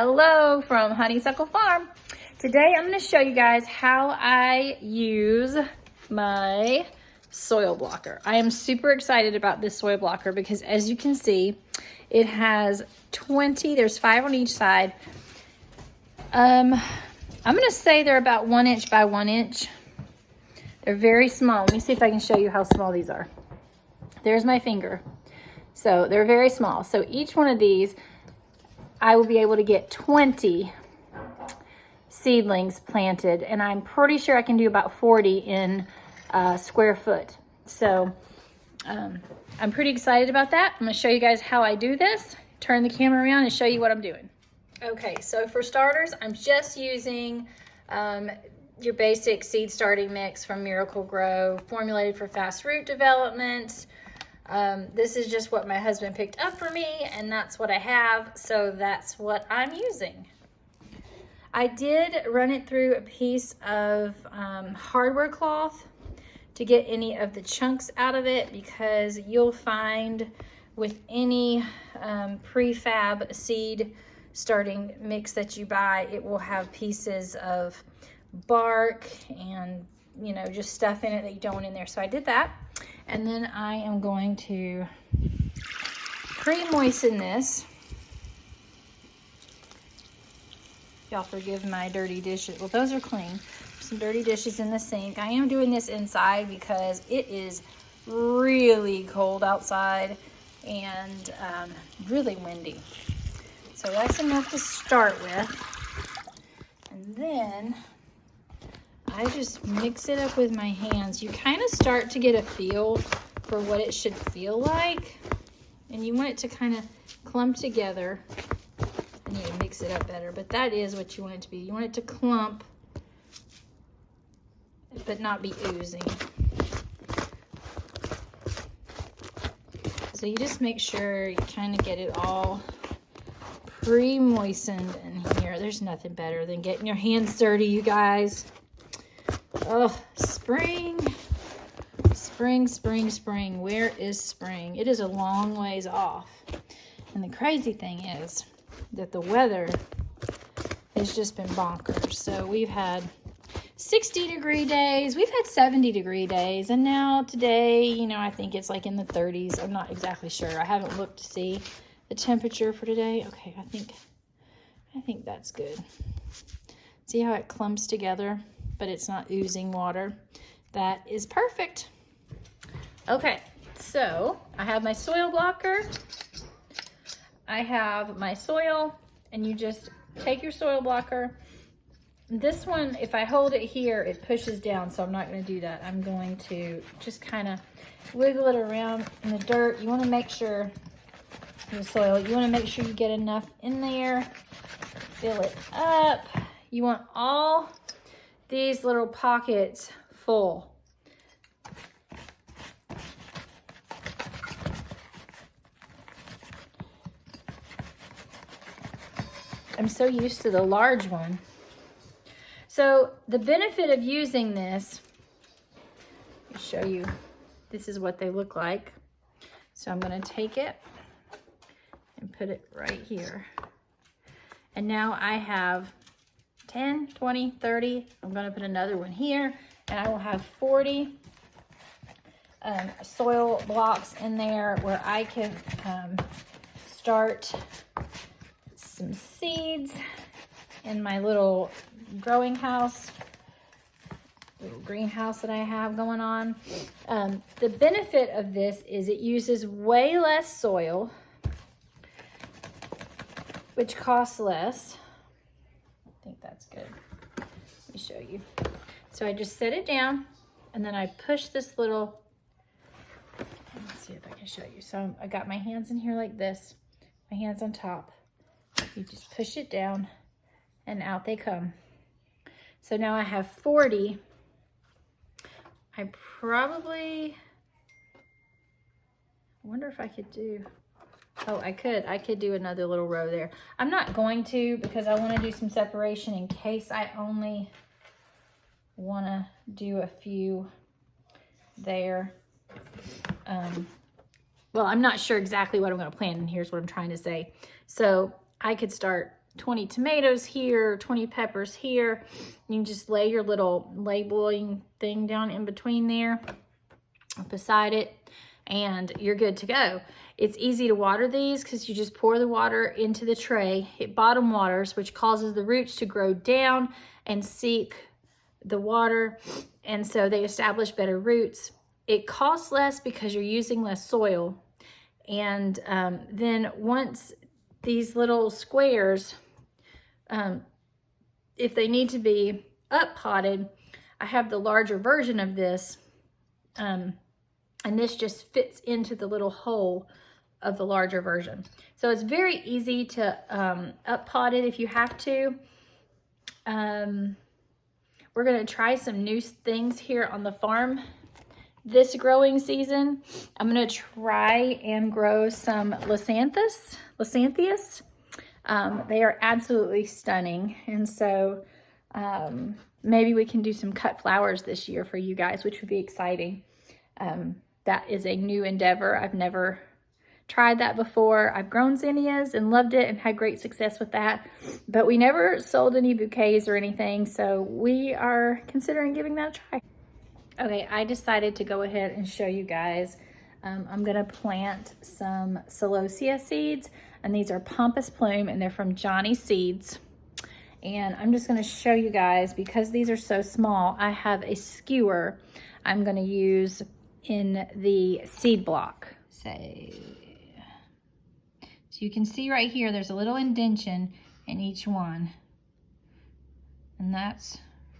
Hello from Honeysuckle Farm. Today I'm going to show you guys how I use my soil blocker. I am super excited about this soil blocker because as you can see, it has 20, there's 5 on each side. I'm going to say they're about 1 inch by 1 inch. They're very small. Let me see if I can show you how small these are. There's my finger. So they're very small. So each one of these, I will be able to get 20 seedlings planted, and I'm pretty sure I can do about 40 in square foot. So I'm pretty excited about that. I'm gonna show you guys how I do this, turn the camera around and show you what I'm doing. Okay, so for starters, I'm just using your basic seed starting mix from Miracle Grow, formulated for fast root development. This is just what my husband picked up for me, and that's what I have, so that's what I'm using. I did run it through a piece of hardware cloth to get any of the chunks out of it, because you'll find with any prefab seed starting mix that you buy, it will have pieces of bark and just stuff in it that you don't want in there. So I did that. And then I am going to pre-moisten this. Y'all forgive my dirty dishes. Well, those are clean. Some dirty dishes in the sink. I am doing this inside because it is really cold outside and really windy. So that's enough to start with. And then I just mix it up with my hands. You kind of start to get a feel for what it should feel like. And you want it to kind of clump together. I need to mix it up better, but that is what you want it to be. You want it to clump, but not be oozing. So you just make sure you kind of get it all pre-moistened in here. There's nothing better than getting your hands dirty, you guys. Oh, spring, spring, spring, spring. Where is spring? It is a long ways off. And the crazy thing is that the weather has just been bonkers. So we've had 60-degree days. We've had 70-degree days. And now today, I think it's like in the 30s. I'm not exactly sure. I haven't looked to see the temperature for today. Okay, I think that's good. See how it clumps together? But it's not oozing water. That is perfect. Okay, so I have my soil blocker. I have my soil, and you just take your soil blocker. This one, if I hold it here, it pushes down, so I'm not going to do that. I'm going to just kind of wiggle it around in the dirt. You want to make sure, the soil, you want to make sure you get enough in there. Fill it up. You want all these little pockets full. I'm so used to the large one. So the benefit of using this, let me show you, this is what they look like. So I'm going to take it and put it right here. And now I have 10, 20, 30. I'm going to put another one here, and I will have 40 soil blocks in there where I can start some seeds in my little growing house, little greenhouse that I have going on. The benefit of this is it uses way less soil, which costs less. I think that's good. Let me show you. So I just set it down, and then I push this little, let's see if I can show you. So I got my hands in here like this, my hands on top. You just push it down, and out they come. So now I have 40. I wonder if I could do, oh, I could do another little row there. I'm not going to, because I want to do some separation in case I only want to do a few there. Well, I'm not sure exactly what I'm going to plant, and here's what I'm trying to say. So I could start 20 tomatoes here, 20 peppers here. You can just lay your little labeling thing down in between there, beside it, and you're good to go. It's easy to water these because you just pour the water into the tray. It bottom waters, which causes the roots to grow down and seek the water, and so they establish better roots. It costs less because you're using less soil. And then once these little squares, if they need to be up potted, I have the larger version of this, and this just fits into the little hole of the larger version. So it's very easy to up pot it if you have to. We're gonna try some new things here on the farm this growing season. I'm gonna try and grow some leucanthus. They are absolutely stunning. And so maybe we can do some cut flowers this year for you guys, which would be exciting. That is a new endeavor. I've never tried that before. I've grown zinnias and loved it and had great success with that, but we never sold any bouquets or anything, so we are considering giving that a try. Okay, I decided to go ahead and show you guys. I'm gonna plant some Celosia seeds, and these are Pampas Plume, and they're from Johnny Seeds. And I'm just gonna show you guys, because these are so small, I have a skewer I'm gonna use in the seed block. So you can see right here, there's a little indention in each one. And that's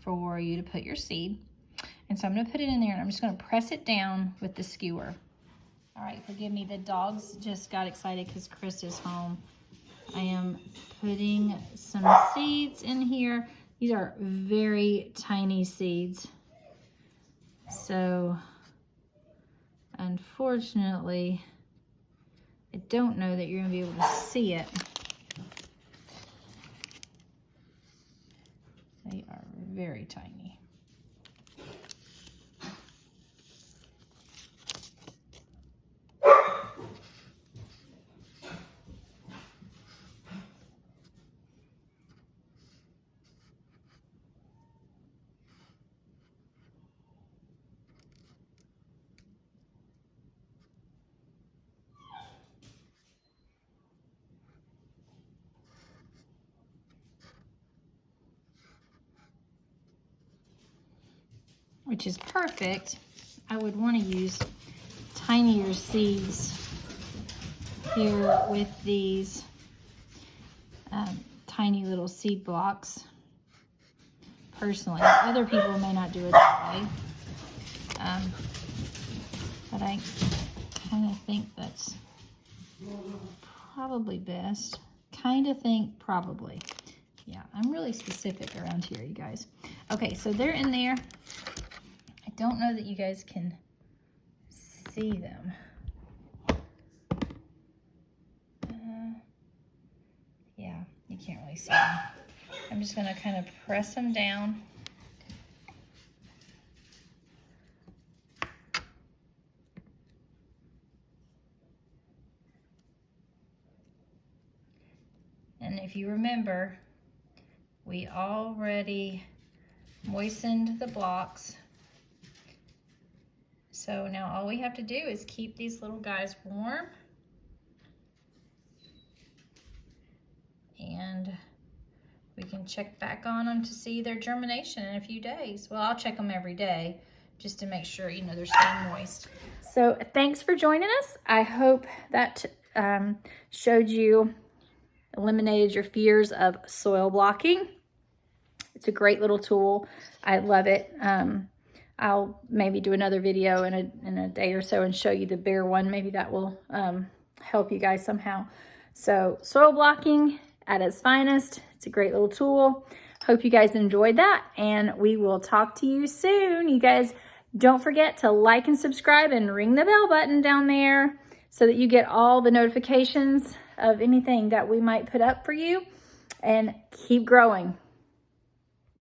for you to put your seed. And so I'm gonna put it in there, and I'm just gonna press it down with the skewer. All right, forgive me, the dogs just got excited because Chris is home. I am putting some seeds in here. These are very tiny seeds. So, unfortunately, I don't know that you're gonna be able to see it. They are very tiny. Which is perfect. I would want to use tinier seeds here with these tiny little seed blocks. Personally, other people may not do it that way, but I kind of think that's probably best. Probably. Yeah, I'm really specific around here, you guys. Okay, so they're in there. I don't know that you guys can see them. Yeah, you can't really see them. I'm just gonna kind of press them down. And if you remember, we already moistened the blocks. So now all we have to do is keep these little guys warm. And we can check back on them to see their germination in a few days. Well, I'll check them every day just to make sure, you know, they're staying moist. So thanks for joining us. I hope that showed you, eliminated your fears of soil blocking. It's a great little tool. I love it. I'll maybe do another video in a day or so and show you the bare one. Maybe that will help you guys somehow. So soil blocking at its finest. It's a great little tool. Hope you guys enjoyed that, and we will talk to you soon. You guys, don't forget to like and subscribe and ring the bell button down there so that you get all the notifications of anything that we might put up for you, and keep growing.